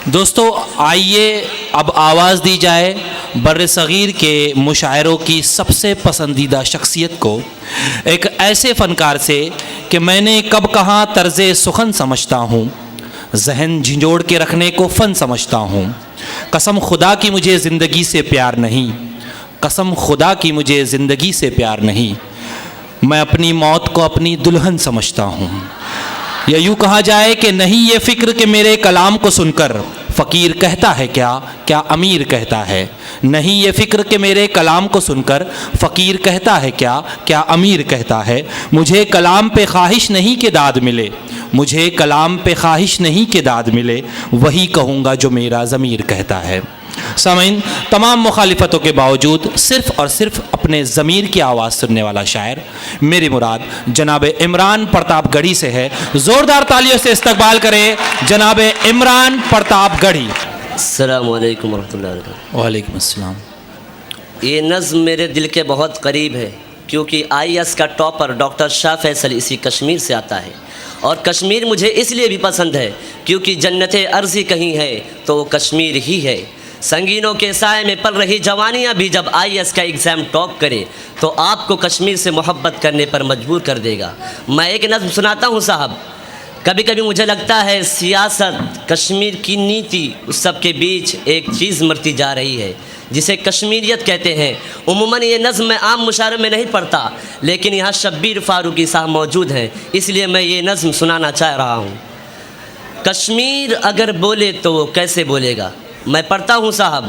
दोस्तों आइए अब आवाज़ दी जाए बर्र सग़ीर के मुशायरों की सबसे पसंदीदा शख्सियत को, एक ऐसे फ़नकार से कि मैंने कब कहाँ तर्ज़ सुखन समझता हूँ, जहन झिंझोड़ के रखने को फ़न समझता हूँ। कसम खुदा की मुझे ज़िंदगी से प्यार नहीं, कसम खुदा की मुझे ज़िंदगी से प्यार नहीं, मैं अपनी मौत को अपनी दुल्हन समझता हूँ। या यूँ कहा जाए कि नहीं ये फ़िक्र कि मेरे कलाम को सुनकर फ़कीर कहता है क्या, क्या अमीर कहता है। नहीं ये फ़िक्र कि मेरे कलाम को सुनकर फ़कीर कहता है क्या, क्या अमीर कहता है। मुझे कलाम पे ख्वाहिश नहीं कि दाद मिले, मुझे कलाम पे ख्वाहिश नहीं कि दाद मिले, वही कहूँगा जो मेरा ज़मीर कहता है। सामीन, तमाम मुखालिफतों के बावजूद सिर्फ़ और सिर्फ अपने ज़मीर की आवाज़ सुनने वाला शायर मेरी मुराद जनाब इमरान प्रतापगढ़ी से है। ज़ोरदार तालियों से इस्तकबाल करें जनाब इमरान प्रतापगढ़ी। अस्सलामु अलैकुम वरहमतुल्लाहि वबरकातुहू। वालेकुम अस्सलाम। ये नज़्म मेरे दिल के बहुत करीब है क्योंकि IAS का टॉपर डॉक्टर शाह फैसल इसी कश्मीर से आता है, और कश्मीर मुझे इसलिए भी पसंद है क्योंकि जन्नत अर्ज़ी कहीं है तो वो कश्मीर ही है। संगीनों के साए में पल रही जवानियाँ भी जब IAS का एग्ज़ाम टॉप करे तो आपको कश्मीर से मोहब्बत करने पर मजबूर कर देगा। मैं एक नज़्म सुनाता हूँ साहब। कभी कभी मुझे लगता है सियासत, कश्मीर की नीति, उस सब के बीच एक चीज़ मरती जा रही है जिसे कश्मीरियत कहते हैं। उमूमन ये नज़्म मैं आम मुशायरे में नहीं पढ़ता, लेकिन यहाँ शब्बीर फ़ारूकी साहब मौजूद हैं, इसलिए मैं ये नज़्म सुनाना चाह रहा हूँ। कश्मीर अगर बोले तो वो कैसे बोलेगा। मैं पढ़ता हूँ साहब।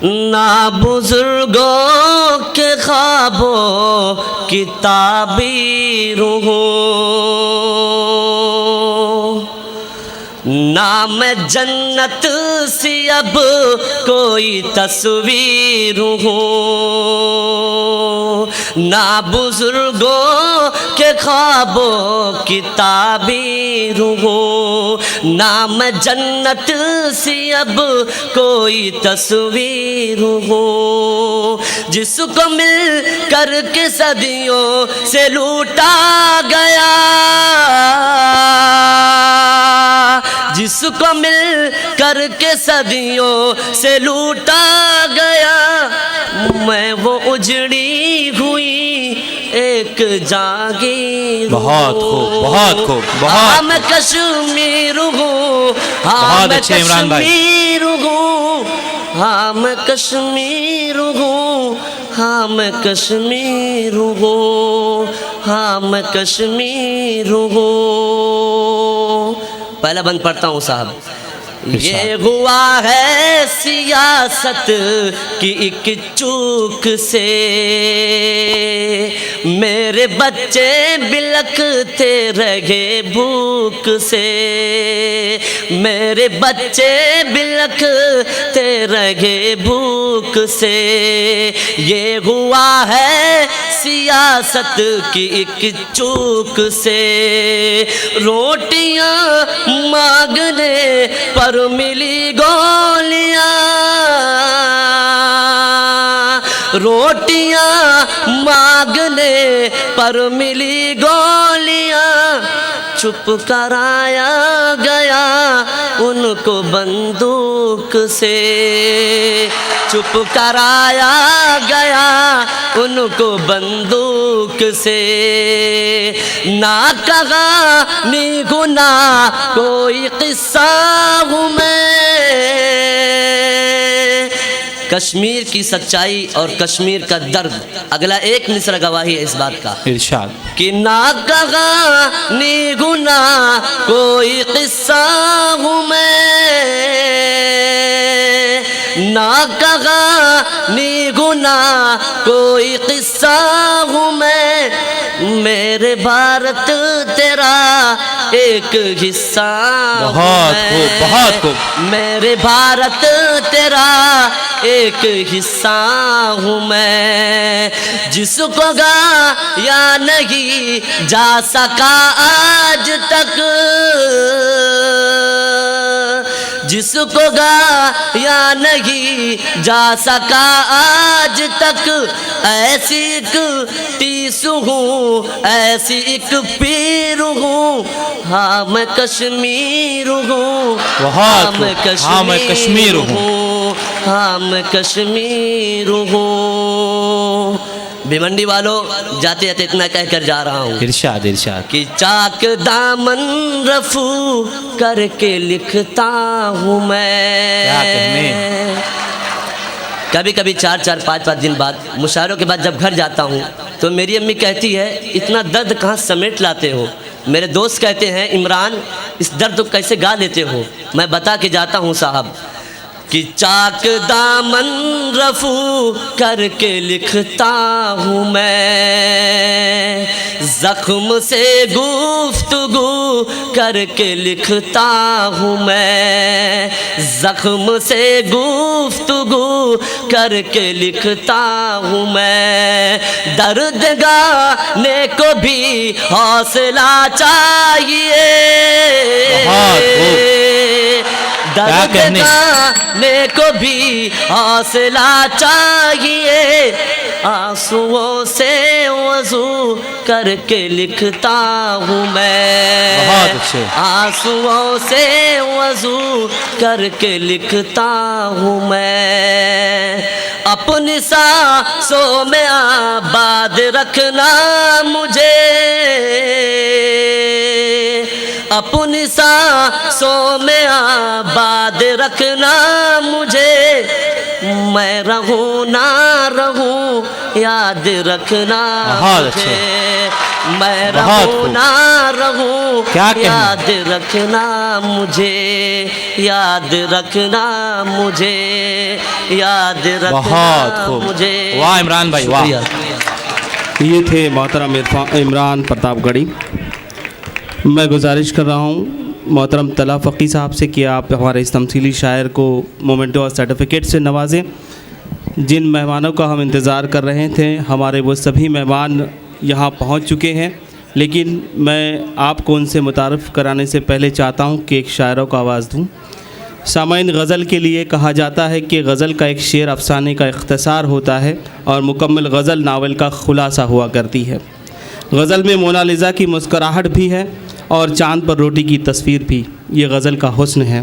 ना बुजुर्गों के ख्वाबों की ताबीर हूँ, ना मैं जन्नत सी अब कोई तस्वीर हूँ, ना बुजुर्गों के ख्वाबों की ताबीर हूँ, ना मैं जन्नत सी अब कोई तस्वीर हूँ। जिसको मिल कर के सदियों से लूटा गया, जिसको मिल कर के सदियों से लूटा गया, मैं वो उजड़ी हुई एक जागीर। बहुत खूब, बहुत खूब, बहुत। हाँ मैं कश्मीर हूँ, हाँ मैं कश्मीर हूँ, हाँ मैं कश्मीर हूँ, हाँ मैं कश्मीर हूँ, हाँ मैं कश्मीर हूँ। पहला बंद पढ़ता हूँ साहब। ये हुआ है सियासत की एक चूक से, मेरे बच्चे बिलखते रहे भूख से, मेरे बच्चे बिलखते रहे भूख से। ये हुआ है सियासत की एक चूक से, रोटियां मांगने पर मिली गोलियां, रोटियां मांगने पर मिली गोलियां, चुप कराया गया उनको बंदूक से, चुप कराया गया उनको बंदूक से। ना कहानी गुना कोई किस्सा हूँ मैं, कश्मीर की सच्चाई और कश्मीर का दर्द। अगला एक मिसरा गवाही है इस बात का, इरशाद कि ना कहानी गुना कोई किस्सा हूँ मैं, ना कहानी गुना कोई किस्सा हूँ मैं, मेरे भारत तेरा एक हिस्सा हूँ मैं, बहुत खूब। मेरे भारत तेरा एक हिस्सा हूँ मैं, जिसको गाया नहीं जा सका आज तक, जिस जिसको गाया नहीं जा सका आज तक, ऐसी एक टीस हूँ, ऐसी एक पीर हूँ, हाँ मैं कश्मीर हूँ, हाँ मैं कश्मीर हूँ, हाँ मैं कश्मीर हूँ। भिवंडी वालों, जाते जाते इतना कहकर जा रहा हूँ इरशाद इरशाद। कि चाक दामन रफू करके लिखता हूँ क्या कहने। मैं। कभी कभी 4-4, 5-5 दिन बाद मुशायरों के बाद जब घर जाता हूँ तो मेरी अम्मी कहती है इतना दर्द कहाँ समेट लाते हो। मेरे दोस्त कहते हैं इमरान इस दर्द को कैसे गा लेते हो। मैं बता के जाता हूँ साहब कि चाक दामन रफू करके लिखता हूँ मैं, जख्म से गुफ्तगू करके लिखता हूँ मैं, जख्म से गुफ्तगू करके लिखता हूँ मैं। दर्द गाने को भी हौसला चाहिए, दर्द गाने को भी हौसला चाहिए, आंसुओं से वज़ू करके लिखता हूँ मैं, आंसुओं से वज़ू करके लिखता हूँ मैं। अपनी सांसों में आबाद रखना मुझे, अपनी सांसों में आबाद रखना मुझे, मैं रहूं ना रहूं याद रखना मुझे, मैं रहूं ना रहूं याद रखना मुझे, याद रखना मुझे, याद रखना मुझे। वाह इमरान भाई वाह। ये थे मोहतरम इमरान प्रतापगढ़ी। मैं गुजारिश कर रहा हूँ मोहतरम तला फ़की साहब से कि आप हमारे इस तमसीली शायर को मोमेंटो और सर्टिफिकेट से नवाजें। जिन मेहमानों का हम इंतज़ार कर रहे थे हमारे वो सभी मेहमान यहाँ पहुँच चुके हैं, लेकिन मैं आपको उनसे मुतारफ़ कराने से पहले चाहता हूँ कि एक शायरों को आवाज़ दूँ। सामाइन गज़ल के लिए कहा जाता है कि गज़ल का एक शेर अफ़साने का इख्तिसार होता है और मुकम्मल गज़ल नावल का खुलासा हुआ करती है। गज़ल में मोनालिज़ा की मुस्कुराहट भी है और चाँद पर रोटी की तस्वीर भी, ये गज़ल का हुस्न है।